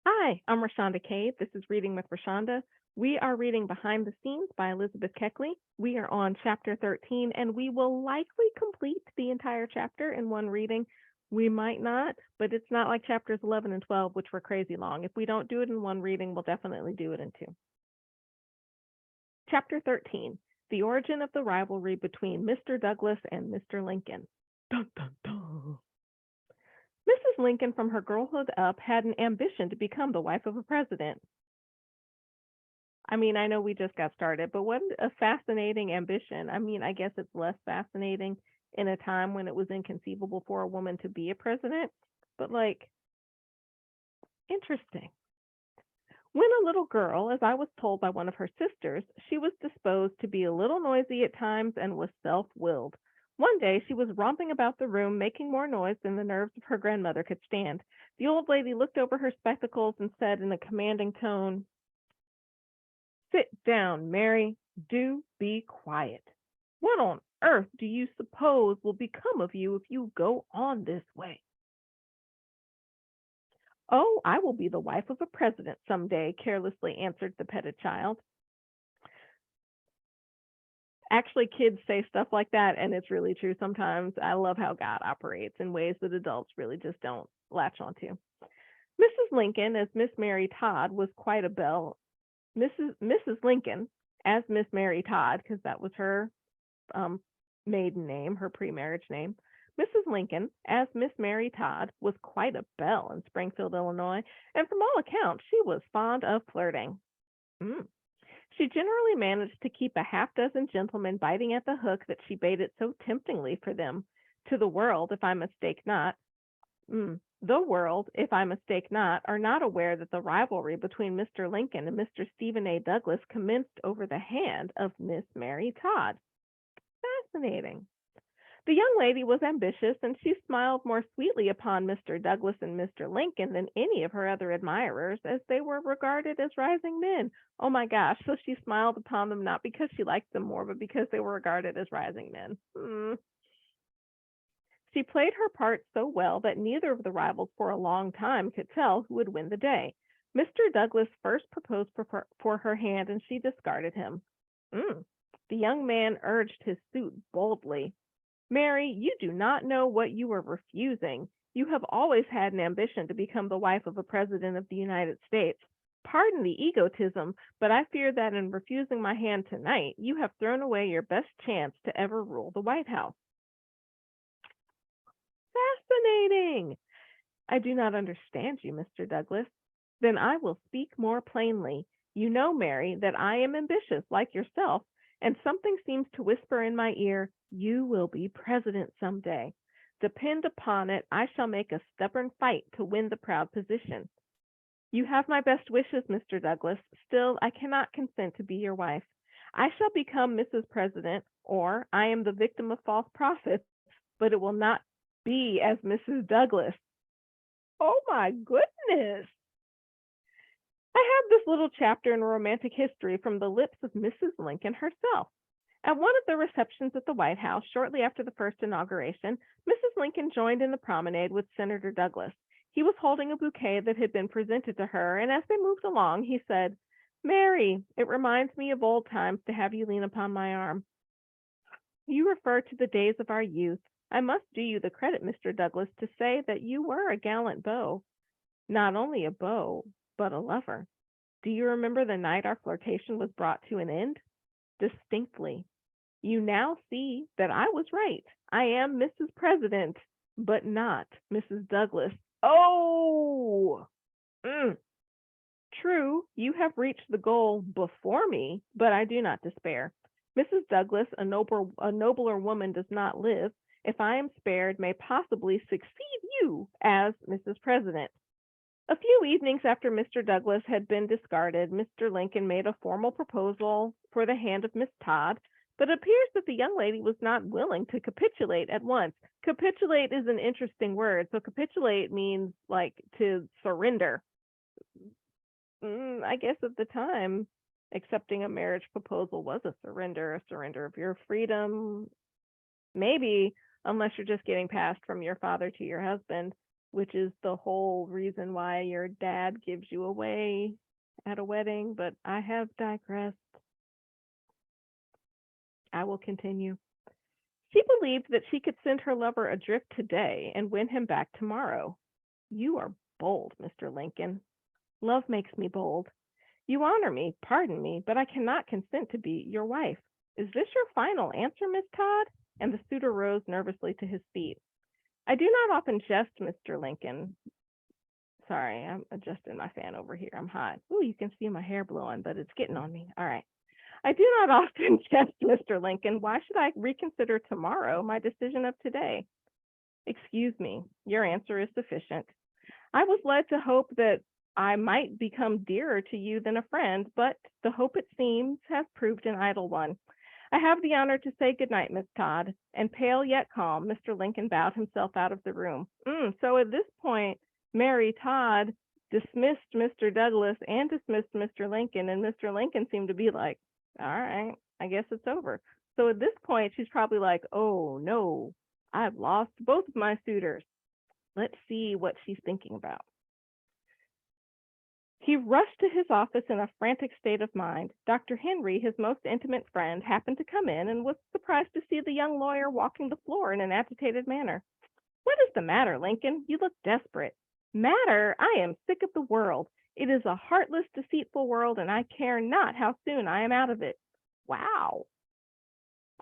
Hi, I'm Rashonda Cade. This is Reading with Rashonda. We are reading Behind the Scenes by Elizabeth Keckley. We are on chapter 13, and we will likely complete the entire chapter in one reading. We might not, but it's not like chapters 11 and 12, which were crazy long. If we don't do it in one reading, we'll definitely do it in two. Chapter 13, The Origin of the Rivalry Between Mr. Douglas and Mr. Lincoln. Dun, dun, dun. Mrs. Lincoln, from her girlhood up, had an ambition to become the wife of a president. I mean, I know we just got started, but what a fascinating ambition. I mean, I guess it's less fascinating in a time when it was inconceivable for a woman to be a president, but like, interesting. When a little girl, as I was told by one of her sisters, she was disposed to be a little noisy at times and was self-willed. One day she was romping about the room, making more noise than the nerves of her grandmother could stand. The old lady looked over her spectacles and said in a commanding tone, "Sit down, Mary. Do be quiet. What on earth do you suppose will become of you if you go on this way?" "Oh, I will be the wife of a president some day," carelessly answered the petted child. Actually, kids say stuff like that, and it's really true sometimes. I love how God operates in ways that adults really just don't latch onto. Mrs. Lincoln, as Miss Mary Todd, was quite a belle. Mrs. Lincoln, as Miss Mary Todd, because that was her um, maiden name, her pre-marriage name. Mrs. Lincoln, as Miss Mary Todd, was quite a belle in Springfield, Illinois, and from all accounts, she was fond of flirting. Mm. She generally managed to keep a half dozen gentlemen biting at the hook that she baited so temptingly for them. To the world, if I mistake not, the world, if I mistake not, are not aware that the rivalry between Mr. Lincoln and Mr. Stephen A. Douglas commenced over the hand of Miss Mary Todd. Fascinating. The young lady was ambitious, and she smiled more sweetly upon Mr. Douglas and Mr. Lincoln than any of her other admirers, as they were regarded as rising men. Oh my gosh, so she smiled upon them not because she liked them more, but because they were regarded as rising men. She played her part so well that neither of the rivals for a long time could tell who would win the day. Mr. Douglas first proposed for her hand, and she discarded him. The young man urged his suit boldly. "Mary, you do not know what you are refusing. You have always had an ambition to become the wife of a president of the United States. Pardon the egotism, but I fear that in refusing my hand tonight, you have thrown away your best chance to ever rule the White House." Fascinating. "I do not understand you, Mr. Douglas." "Then I will speak more plainly. You know, Mary, that I am ambitious, like yourself, and something seems to whisper in my ear, you will be president some day. Depend upon it, I shall make a stubborn fight to win the proud position. You have my best wishes, Mr. Douglas. Still, I cannot consent to be your wife. I shall become Mrs. President, or I am the victim of false prophets, but it will not be as Mrs. Douglas." Oh my goodness. I have this little chapter in romantic history from the lips of Mrs. Lincoln herself. At one of the receptions at the White House shortly after the first inauguration, Mrs. Lincoln joined in the promenade with Senator Douglas. He was holding a bouquet that had been presented to her, and as they moved along, he said, "Mary, it reminds me of old times to have you lean upon my arm. You refer to the days of our youth. I must do you the credit, Mr. Douglas, to say that you were a gallant beau. Not only a beau, but a lover. Do you remember the night our flirtation was brought to an end?" "Distinctly." "You now see that I was right. I am Mrs. President, but not Mrs. Douglas." Oh! True, you have reached the goal before me, but I do not despair. Mrs. Douglas, a nobler woman does not live. If I am spared, may possibly succeed you as Mrs. President. A few evenings after Mr. Douglas had been discarded, Mr. Lincoln made a formal proposal for the hand of Miss Todd, but it appears that the young lady was not willing to capitulate at once. Capitulate is an interesting word. So capitulate means like to surrender. I guess at the time, accepting a marriage proposal was a surrender of your freedom. Maybe, unless you're just getting passed from your father to your husband, which is the whole reason why your dad gives you away at a wedding, but I have digressed. I will continue. She believed that she could send her lover adrift today and win him back tomorrow. You are bold, Mr. Lincoln. Love makes me bold. You honor me, pardon me, but I cannot consent to be your wife. Is this your final answer, Miss Todd? And the suitor rose nervously to his feet. I do not often jest, Mr. Lincoln. Sorry, I'm adjusting my fan over here. I'm hot. Ooh, you can see my hair blowing, but it's getting on me. All right. I do not often jest, Mr. Lincoln. Why should I reconsider tomorrow my decision of today? Excuse me, your answer is sufficient. I was led to hope that I might become dearer to you than a friend, but the hope, it seems, has proved an idle one. I have the honor to say good night, Miss Todd. And pale yet calm, Mr. Lincoln bowed himself out of the room. So at this point, Mary Todd dismissed Mr. Douglas and dismissed Mr. Lincoln, and Mr. Lincoln seemed to be like, all right, I guess it's over. So at this point, she's probably like, oh no, I've lost both of my suitors. Let's see what she's thinking about. He rushed to his office in a frantic state of mind. Dr. Henry, his most intimate friend, happened to come in and was surprised to see the young lawyer walking the floor in an agitated manner. What is the matter, Lincoln? You look desperate. Matter? I am sick of the world. It is a heartless, deceitful world, and I care not how soon I am out of it. Wow.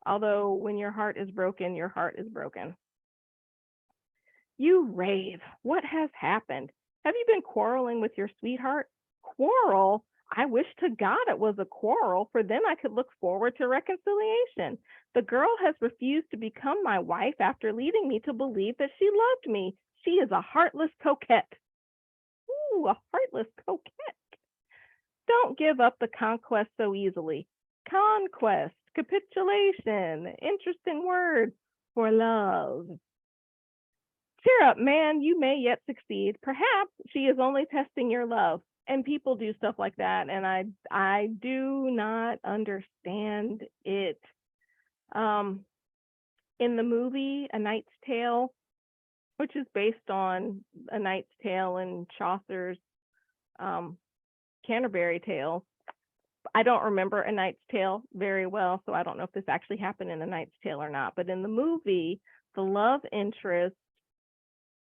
Although when your heart is broken, your heart is broken. You rave. What has happened? Have you been quarreling with your sweetheart? Quarrel? I wish to God it was a quarrel, for then I could look forward to reconciliation. The girl has refused to become my wife after leading me to believe that she loved me. She is a heartless coquette. Ooh, a heartless coquette. Don't give up the conquest so easily. Conquest, capitulation, interesting word for love. Cheer up, man. You may yet succeed. Perhaps she is only testing your love. And people do stuff like that, and I do not understand it. In the movie A Knight's Tale, which is based on A Knight's Tale in Chaucer's Canterbury Tales. I don't remember A Knight's Tale very well, so I don't know if this actually happened in A Knight's Tale or not. But in the movie, the love interest,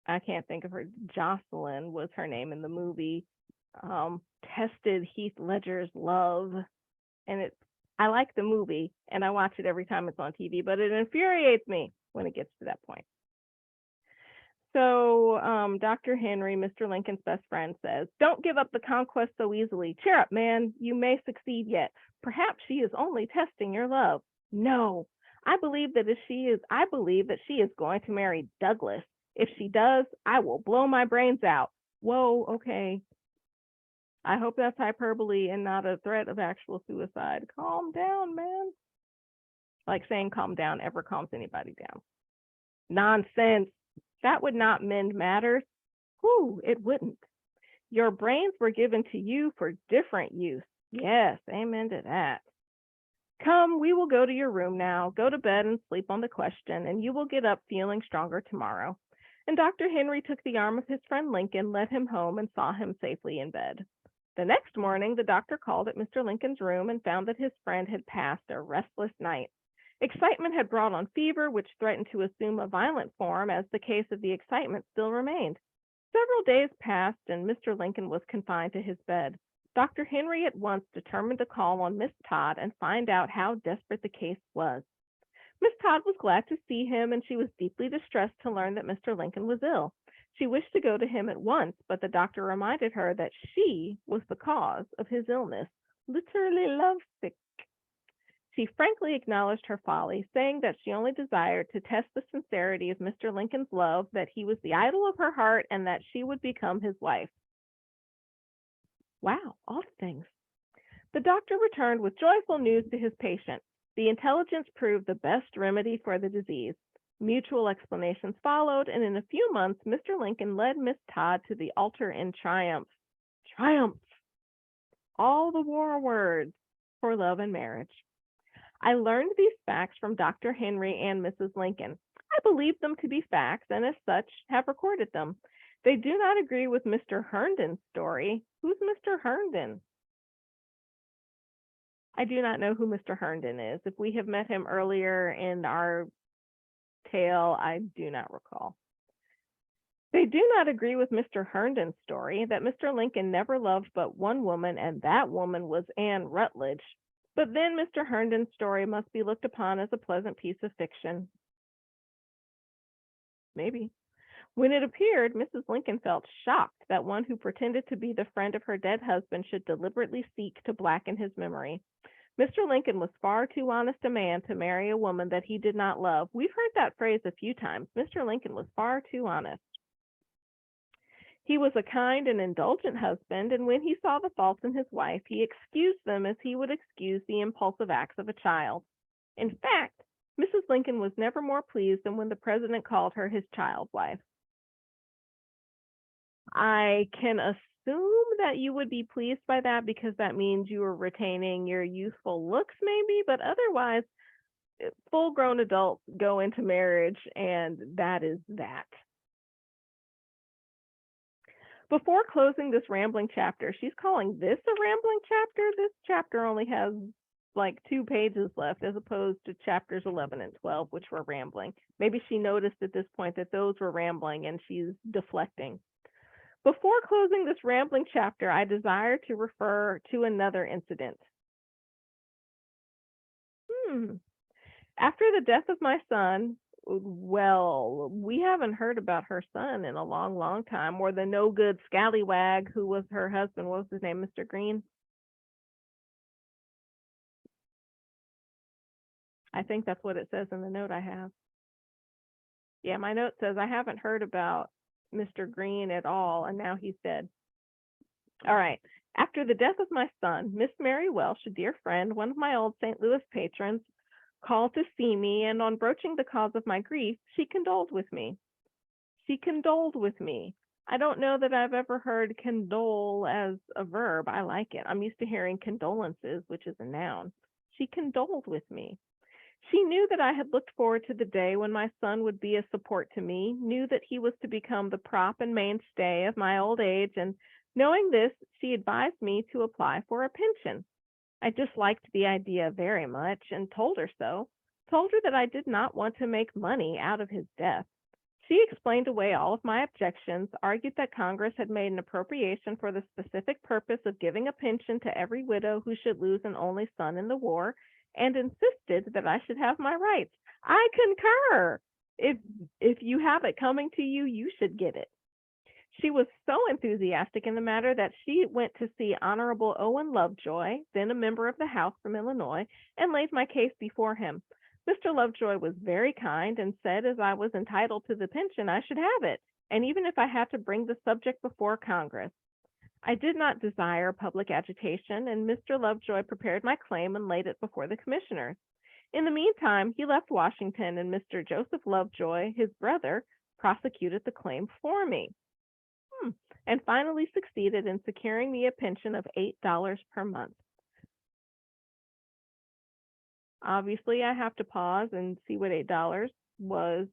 I can't think of her, Jocelyn was her name in the movie, tested Heath Ledger's love. And I like the movie, and I watch it every time it's on TV, but it infuriates me when it gets to that point. So Dr. Henry, Mr. Lincoln's best friend, says, don't give up the conquest so easily. Cheer up, man. You may succeed yet. Perhaps she is only testing your love. No, I believe that she is going to marry Douglas. If she does, I will blow my brains out. Whoa, okay. I hope that's hyperbole and not a threat of actual suicide. Calm down, man. Like saying calm down ever calms anybody down. Nonsense. That would not mend matters. Whew, it wouldn't. Your brains were given to you for different use. Yes, amen to that. Come, we will go to your room now. Go to bed and sleep on the question, and you will get up feeling stronger tomorrow. And Dr. Henry took the arm of his friend Lincoln, led him home, and saw him safely in bed. The next morning, the doctor called at Mr. Lincoln's room and found that his friend had passed a restless night. Excitement had brought on fever, which threatened to assume a violent form as the case of the excitement still remained. Several days passed, and Mr. Lincoln was confined to his bed. Dr. Henry at once determined to call on Miss Todd and find out how desperate the case was. Miss Todd was glad to see him, and she was deeply distressed to learn that Mr. Lincoln was ill. She wished to go to him at once, but the doctor reminded her that she was the cause of his illness, literally lovesick. She frankly acknowledged her folly, saying that she only desired to test the sincerity of Mr. Lincoln's love, that he was the idol of her heart, and that she would become his wife. Wow, odd things. The doctor returned with joyful news to his patient. The intelligence proved the best remedy for the disease. Mutual explanations followed, and in a few months, Mr. Lincoln led Miss Todd to the altar in triumph. Triumph! All the war words for love and marriage. I learned these facts from Dr. Henry and Mrs. Lincoln. I believe them to be facts, and as such, have recorded them. They do not agree with Mr. Herndon's story. Who's Mr. Herndon? I do not know who Mr. Herndon is. If we have met him earlier in our tale, I do not recall. They do not agree with Mr. Herndon's story that Mr. Lincoln never loved but one woman, and that woman was Anne Rutledge. But then Mr. Herndon's story must be looked upon as a pleasant piece of fiction. Maybe. When it appeared, Mrs. Lincoln felt shocked that one who pretended to be the friend of her dead husband should deliberately seek to blacken his memory. Mr. Lincoln was far too honest a man to marry a woman that he did not love. We've heard that phrase a few times. Mr. Lincoln was far too honest. He was a kind and indulgent husband, and when he saw the faults in his wife, he excused them as he would excuse the impulsive acts of a child. In fact, Mrs. Lincoln was never more pleased than when the president called her his child wife. I can assume that you would be pleased by that because that means you are retaining your youthful looks, maybe, but otherwise, full-grown adults go into marriage, and that is that. Before closing this rambling chapter, she's calling this a rambling chapter. This chapter only has like 2 pages left as opposed to chapters 11 and 12, which were rambling. Maybe she noticed at this point that those were rambling and she's deflecting. Before closing this rambling chapter, I desire to refer to another incident. After the death of my son, well, we haven't heard about her son in a long, long time, or the no good scallywag who was her husband. What was his name, Mr. Green? I think that's what it says in the note I have. Yeah, my note says I haven't heard about Mr. Green at all, and now he's dead. All right. After the death of my son, Miss Mary Welsh, a dear friend, one of my old St. Louis patrons, called to see me, and on broaching the cause of my grief, she condoled with me. She condoled with me. I don't know that I've ever heard condole as a verb. I like it. I'm used to hearing condolences, which is a noun. She condoled with me. She knew that I had looked forward to the day when my son would be a support to me, knew that he was to become the prop and mainstay of my old age, and knowing this, she advised me to apply for a pension. I disliked the idea very much and told her so, told her that I did not want to make money out of his death. She explained away all of my objections, argued that Congress had made an appropriation for the specific purpose of giving a pension to every widow who should lose an only son in the war, and insisted that I should have my rights. I concur. If you have it coming to you, you should get it. She was so enthusiastic in the matter that she went to see Honorable Owen Lovejoy, then a member of the House from Illinois, and laid my case before him. Mr. Lovejoy was very kind and said as I was entitled to the pension, I should have it, and even if I had to bring the subject before Congress. I did not desire public agitation, and Mr. Lovejoy prepared my claim and laid it before the commissioners. In the meantime, he left Washington, and Mr. Joseph Lovejoy, his brother, prosecuted the claim for me, and finally succeeded in securing me a pension of $8 per month. Obviously, I have to pause and see what $8 was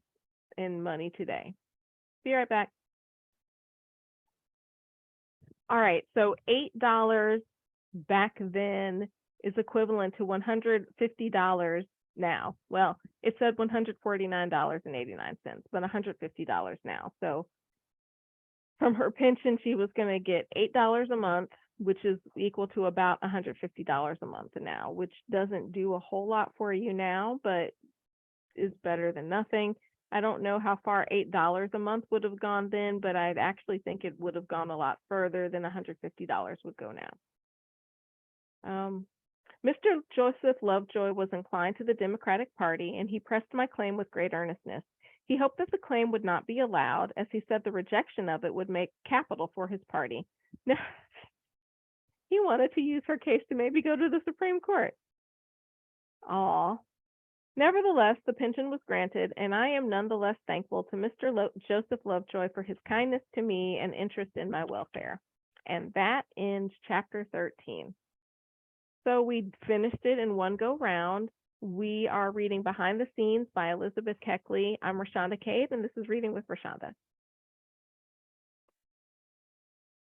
in money today. Be right back. All right, so $8 back then is equivalent to $150 now. Well, it said $149.89, but $150 now. So from her pension, she was going to get $8 a month, which is equal to about $150 a month now, which doesn't do a whole lot for you now, but is better than nothing. I don't know how far $8 a month would have gone then, but I actually think it would have gone a lot further than $150 would go now. Mr. Joseph Lovejoy was inclined to the Democratic Party, and he pressed my claim with great earnestness. He hoped that the claim would not be allowed, as he said the rejection of it would make capital for his party. Now, he wanted to use her case to maybe go to the Supreme Court. Aw. Nevertheless, the pension was granted, and I am nonetheless thankful to Mr. Joseph Lovejoy for his kindness to me and interest in my welfare. And that ends chapter 13. So we finished it in one go round. We are reading Behind the Scenes by Elizabeth Keckley. I'm Rashonda Cave, and this is Reading with Rashonda.